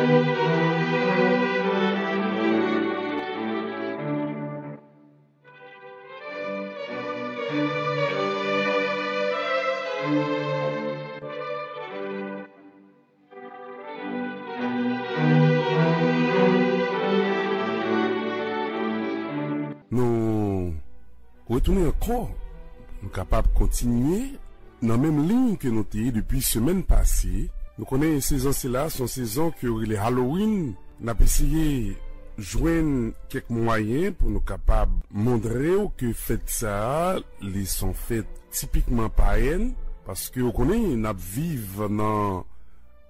Nous retournons encore, nous sommes capables de continuer dans la même ligne que nous avons depuis semaine passée. Nous connaissons ces saisons-là, sont saisons que les Halloween, nous avons essayé de joindre quelques moyens pour nous capables de montrer que fête ça, les sont faites typiquement païennes, parce que nous connaissons, nous vivons dans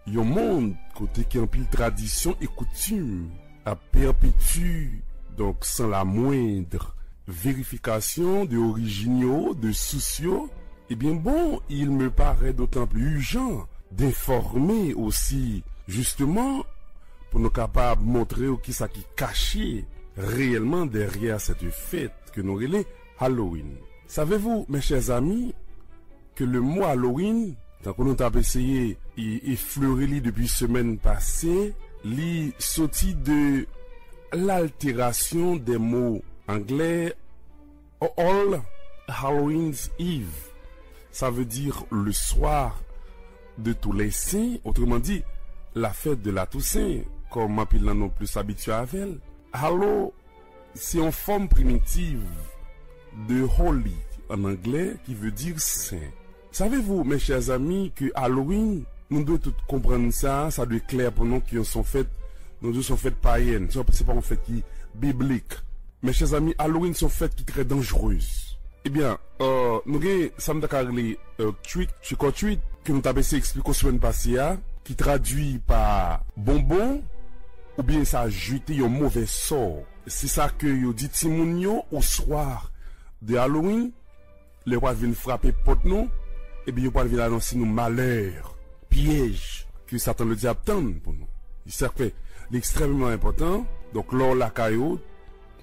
un monde côté qui a une tradition et coutume à perpétuer. Donc, sans la moindre vérification de originaux, de sociaux, eh bien bon, il me paraît d'autant plus urgent d'informer aussi, justement, pour nous capables de montrer qui ça qui caché réellement derrière cette fête que nous relais Halloween. Savez-vous, mes chers amis, que le mot Halloween, tant qu'on a essayé effleurer depuis semaine passée, li sorti de l'altération des mots anglais All Halloween's Eve. Ça veut dire le soir de tous les saints, autrement dit, la fête de la Toussaint, comme on non plus habitué avec elle. Hallow, c'est une forme primitive de holy en anglais qui veut dire saint. Savez-vous, mes chers amis, que Halloween, nous devons tous comprendre ça, ça doit être clair pour nous qui sont faites. Nous deux sont fêtes païennes, c'est pas une fête qui biblique. Mes chers amis, Halloween sont fêtes qui très dangereuses. Eh bien, nous avons Sam Dakarli tweet, que nous avons essayé d'expliquer la semaine passée, qui traduit par bonbon, ou bien ça a jeté un mauvais sort. C'est ça que yo dit Timounio au soir de Halloween, les rois viennent frapper porte nous, et bien ils viennent annoncer nous malheur, piège, que Satan le diable tend pour nous. Il s'est fait l'extrêmement important. Donc, lors la caillou,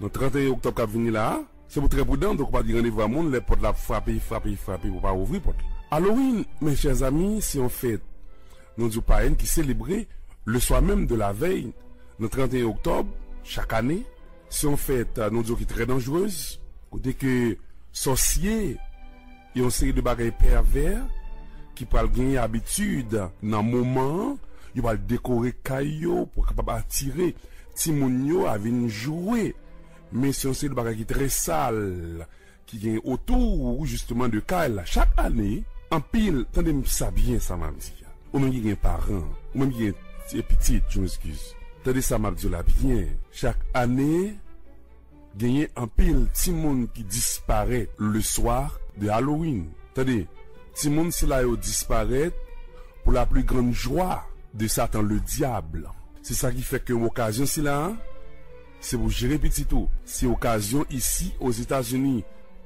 le 31 octobre qui vient là, c'est pour très prudent. Donc, on va dire rendez-vous à monde, les portes la frapper pour pas ouvrir porte. Halloween, mes chers amis, c'est en fait, nous disons païens qui célébrait le soir même de la veille, le 31 octobre, chaque année. C'est en fait, nous disons qui est très dangereuse. Côté que, sorciers, et une série de bagages pervers, qui peuvent gagner habitude dans le moment, il va décorer caillou pour capable attirer Timounio à venir jouer. Mais c'est aussi le bagage qui est très sale, qui vient autour justement de Kyle. Chaque année, en pile, attendez ça bien, ça m'a dit. Ou même il y a un parent, ou même il y a un petit, je m'excuse. Attendez ça m'a dit là bien. Chaque année, il y a un pile Timoun qui disparaît le soir de Halloween. Attendez, Timoun c'est là où disparaît pour la plus grande joie de Satan le diable. C'est ça qui fait que l'occasion c'est là, c'est pour gérer petit tout. C'est occasion ici aux États-Unis,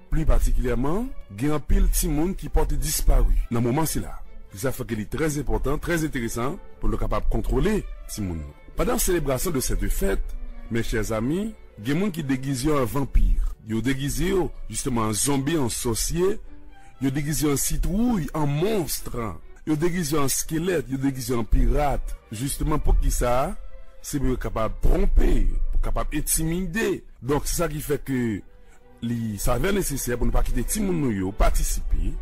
plus particulièrement, il y a un pile de monde qui porte disparu. Dans le moment c'est là. Ça fait qu'il est très important, très intéressant pour le capable de contrôler Timoun. Pendant la célébration de cette fête, mes chers amis, il y a des gens qui déguisent en vampire. Ils ont déguisé justement en zombie, en sorcier. Ils ont déguisé en citrouille, en monstre. Ils ont déguisé en squelette, ils ont déguisé en pirate. Justement pour qui ça? C'est pour capable de tromper, pour capable intimider. Donc c'est ça qui fait que ça va nécessaire pour ne pas quitter tout le monde participer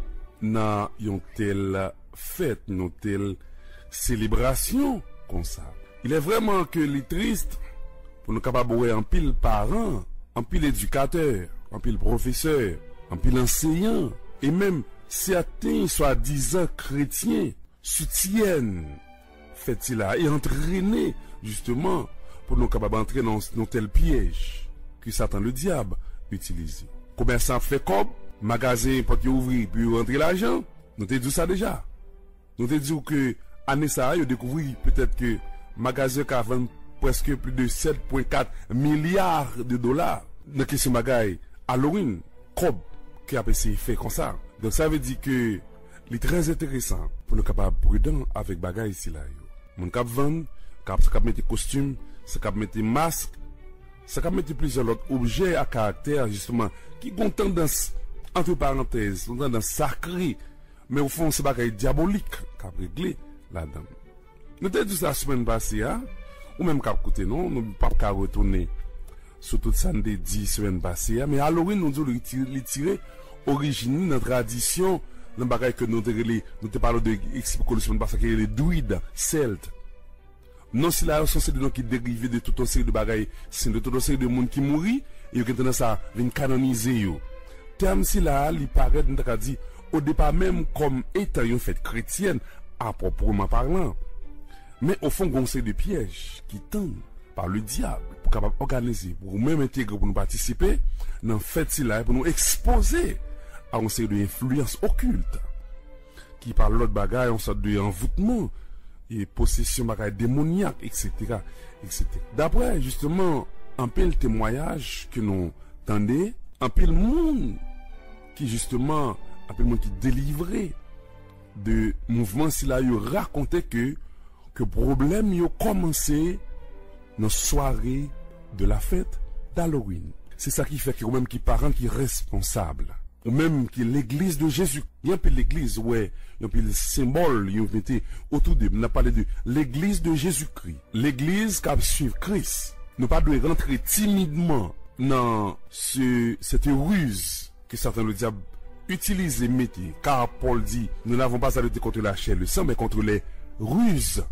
dans une telle fête, une telle célébration comme ça. Il est vraiment que les tristes pour nous capables de en pile parents, en pile éducateurs, en pile professeurs, en pile enseignants et même certains soi-disant chrétiens soutiennent fait-il et entraîner justement pour nous capables d'entrer dans tel piège que Satan le diable utilise. Commerçant fait comme magasin pour ouvrir puis rentrer l'argent. Nous te dit ça déjà. Nous te dit que année ça a découvert peut-être que magasin qui vend presque plus de 7,4 milliards de dollars dans question magasin Halloween comme qui a essayé fait comme ça. Donc ça veut dire que c'est très intéressant pour nous capables prudent avec bagay ici là. Mon cap vendre, cap mettre costume, ça cap mettre masque, ça cap mettre plusieurs autres objets à caractère justement qui ont tendance entre parenthèses, une tendance sacrée, mais au fond c'est bagay diabolique cap réglé là-dedans. Nous t'ai dit ça la semaine passée, hein? ou même qu'à côté, non, nous pas qu'à retourner sur tout ça des 10 semaines passées, mais Halloween, nous devons les tirer origine, notre tradition, dans le bagage que nous te parlons de l'explication parce que les druides, celtes. Non, si là, sont des noms qui dérivent de toute une série de bagages, c'est de toute une série de monde qui mourit, et qui ont tendance à venir canoniser. Terme si là, il paraît, nous avons dit, au départ même comme étant une fête chrétienne, à proprement parlant. Mais au fond, on sait des pièges qui tendent par le diable pour capable organiser, pour même intégrer, pour nous participer dans fête si là, pour nous exposer à une série d'influences occultes qui par l'autre bagaille, en sorte de envoûtement et possession bagaille démoniaque, etc., etc. D'après justement un peu le témoignage que nous entendons, un peu le monde qui justement, un peu le monde qui délivrait de mouvements si là, il racontait que problème il a commencé dans soirée de la fête d'Halloween. C'est ça qui fait que même qui parent qui est responsable, ou même qui l'église de Jésus, il y a un peu l'église, ouais, il y a un peu le symbole, il y a un peu autour de, on a parlé de l'église de Jésus-Christ, l'église qui suit Christ. Nous pas de rentrer timidement dans cette ruse que certains le diable utilise et mettent, car Paul dit, nous n'avons pas à lutter contre la chair et le sang, mais contre les ruses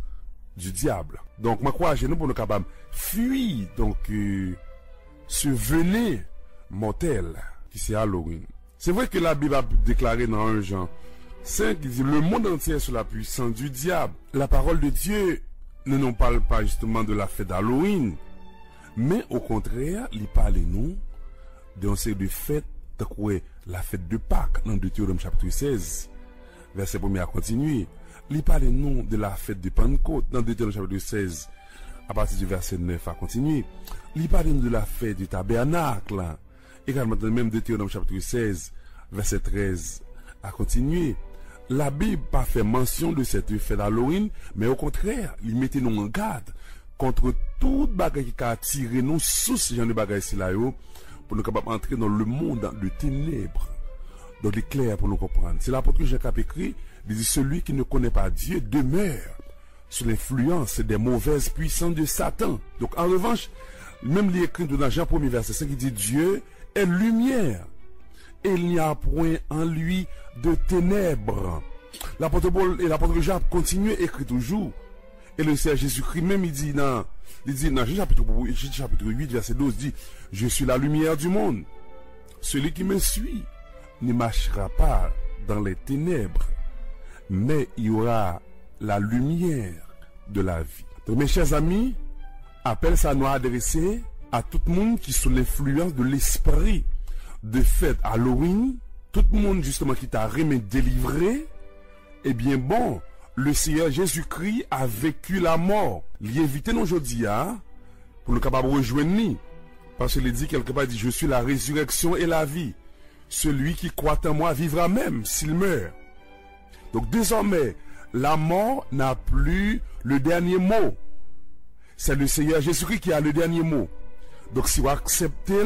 du diable. Donc, moi, crois, nous pour nous capables fuir, donc, ce venin mortel qui c'est Halloween. C'est vrai que la Bible a déclaré dans 1 Jean 5, il dit, le monde entier est sous la puissance du diable. La parole de Dieu ne nous parle pas justement de la fête d'Halloween, mais au contraire, il parle nous d'un série de fêtes, la fête de Pâques, dans Deutéronome chapitre 16, verset 1 à continuer. Il parle nous de la fête de Pentecôte, dans Deutéronome chapitre 16, à partir du verset 9 à continuer. Il parle nous de la fête du tabernacle, également même Deutéronome chapitre 16, verset 13 à continuer. La Bible n'a pas fait mention de cette fête d'Halloween, mais au contraire, il mettait nous en garde contre toute bagaille qui a attiré nous sous ce genre de bagaille là pour nous capables entrer dans le monde de ténèbres, dans l'éclair pour nous comprendre. C'est l'apôtre Jean qui a écrit, il dit celui qui ne connaît pas Dieu demeure sous l'influence des mauvaises puissances de Satan. Donc en revanche, même il écrit dans Jean 1er verset 5, il dit Dieu est lumière et il n'y a point en lui de ténèbres. L'apôtre Paul et l'apôtre Jean continuent à écrire toujours. Et le Seigneur Jésus-Christ même il dit dans Jean chapitre 8 verset 12 dit je suis la lumière du monde. Celui qui me suit ne marchera pas dans les ténèbres, mais il y aura la lumière de la vie. Donc mes chers amis, appel ça nous adressé à tout le monde qui est sous l'influence de l'esprit de fête Halloween, tout le monde justement qui t'a remis délivré, eh bien bon, le Seigneur Jésus-Christ a vécu la mort. Il évite nous aujourd'hui pour nous capables de rejoindre. Parce qu'il dit quelque part, il dit, je suis la résurrection et la vie. Celui qui croit en moi vivra même s'il meurt. Donc désormais, la mort n'a plus le dernier mot. C'est le Seigneur Jésus-Christ qui a le dernier mot. Donc si vous acceptez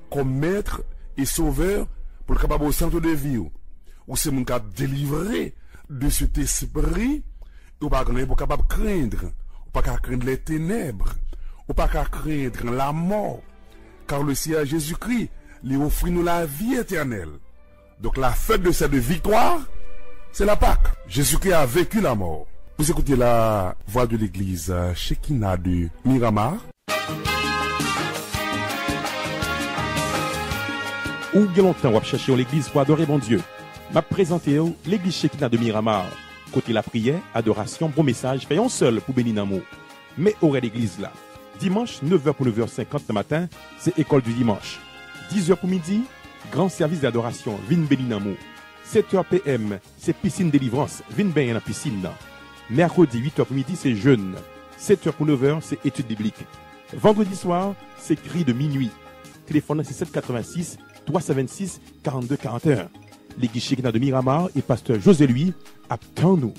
comme maître et sauveur pour le capable au centre de vie, ou c'est mon cas délivré de cet esprit, ou pas capable de craindre, ou pas craindre les ténèbres, ou pas craindre la mort, car le Seigneur Jésus-Christ lui offre nous la vie éternelle. Donc la fête de cette victoire, c'est la Pâque. Jésus-Christ a vécu la mort. Vous écoutez la voix de l'église Shekinah de Miramar. Ou bien longtemps, on va chercher l'église pour adorer mon Dieu. M'a présenté l'église Shekinah de Miramar. Côté la prière, adoration, bon message, fait un seul pour bénir l'amour. Mais aurait l'église là. Dimanche, 9h pour 9h50 le matin, c'est école du dimanche. 10h pour midi, grand service d'adoration, vin bénir l'amour. 7h PM, c'est piscine délivrance, vin bain dans la piscine. Mercredi, 8h pour midi, c'est jeûne. 7h pour 9h, c'est études bibliques. Vendredi soir, c'est cri de minuit. Téléphone, c'est 786 326 42 41. L'église Shekinah de Miramar et pasteur José Louis, attends-nous.